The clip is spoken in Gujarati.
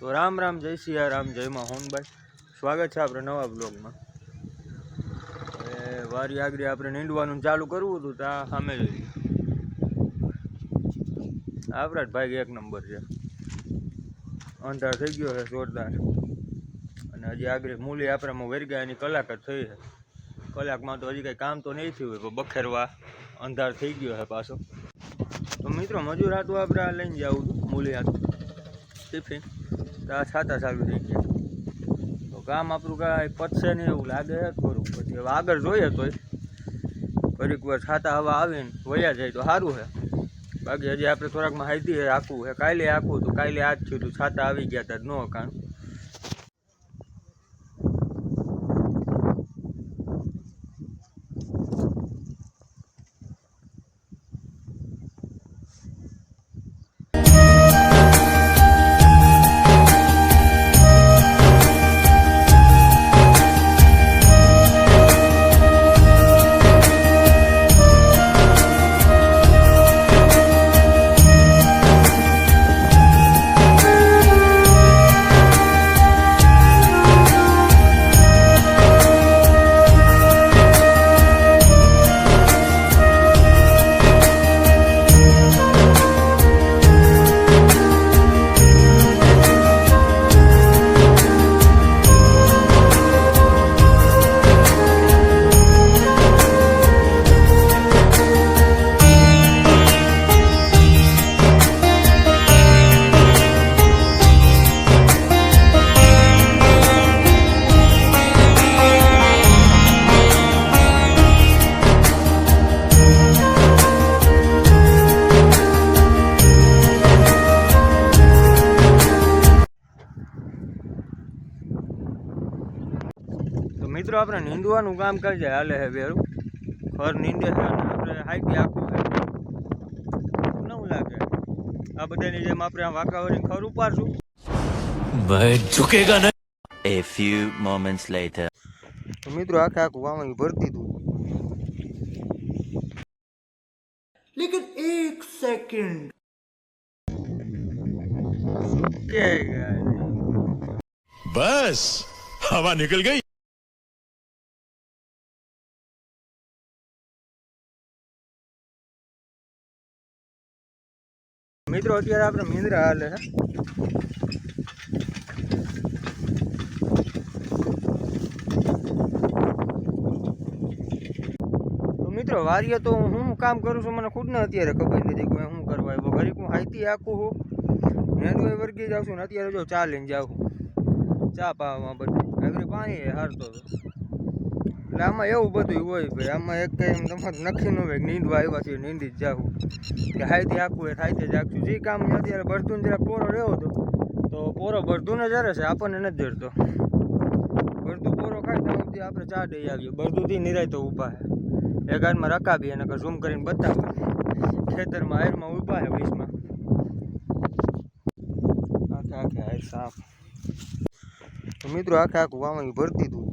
તો રામ રામ, જય સિયારામ, જય માં હોનભાઈ. સ્વાગત છે આપણે નવા બ્લોગમાં. હવે વારી આગળ આપણે નીંદવાનું ચાલુ કરવું હતું ત્યાં સામે જોઈ આપણા જ ભાઈ એક નંબર છે. અંધાર થઈ ગયો છે જોરદાર, અને હજી આગળ મૂલી આપણામાં વેરગાયની કલાક જ થઈ છે. કલાકમાં તો હજી કંઈ કામ તો નહીં થયું હોય, પણ બખેરવા અંધાર થઈ ગયો છે પાછો. તો મિત્રો મજૂર હાથું આપણે આ લઈને જવું હતું મૂલી હાથું ટિફિન, તો આ છાતા ચાલુ થઈ ગયા. તો કામ આપણું કાંઈ પતશે નહીં એવું લાગે છે થોડુંક. પછી હવે આગળ જોઈએ તોય ઘડીક વાર છાતા હવા આવીને વયા જાય તો સારું છે. બાકી હજી આપણે થોડાક માહિતી આખું છે. કાલે આખું હતું, કાલે આજ થયું હતું, છાતા આવી ગયા હતા ન કામ. મિત્રો આપણે નીંદવાનું કામ કરી જાય હાલે છે વેરું. ઘર નીંદે છે અને આપણે હાઈટી આખું છે. નવું લાગે આ બધાની જેમ આપણે આ વાંકાવરી ખર ઉપાડશું. ઝુકેગા નહીં. A few moments later. તો મિત્રો આખે આખું વાવણી ભરતી હતું. लेकिन एक सेकंड बस हवा निकल गई. મિત્રો અત્યારે આપણે મીંદરા હાલે છે. તો મિત્રો વારીએ તો હું કામ કરું છું મને ખુદને અત્યારે ખબર નથી કે હું કરવા આવ્યો. ઘડીક હું હાઈથી આખું હું નેંદુએ વર્ગી જાઉં છું ને અત્યારે જો ચા લઈને જાઉં, ચા પાવામાં બધું આગળ પાણી હારતો હતો. એટલે આમાં એવું બધું હોય ભાઈ, આમાં એક કંઈ એમ તમારે નક્કી ન હોય નીંદવા આવ્યા છીએ નીંદી જ જાઉં કે હાઈથી આખું એ થાઈથી જાગશું. જે કામ અત્યારે ભરતું જરા પોરો રહ્યો હતો તો પોરો ભરતું ને જરે છે, આપણને નથી જરતો. ભરતું પોરો ખાય ત્યાં સુધી આપણે ચા દઈ આવીએ. ભરતુંથી નિરાય તો ઊભા છે. એક હાથમાં રકાબી અને ઝૂમ કરીને બતાવું ખેતરમાં હારમાં ઊભા છે 20માં આખે આખે હાર સાફ. તો મિત્રો આખે આખું વાવણી ભરતી હતું.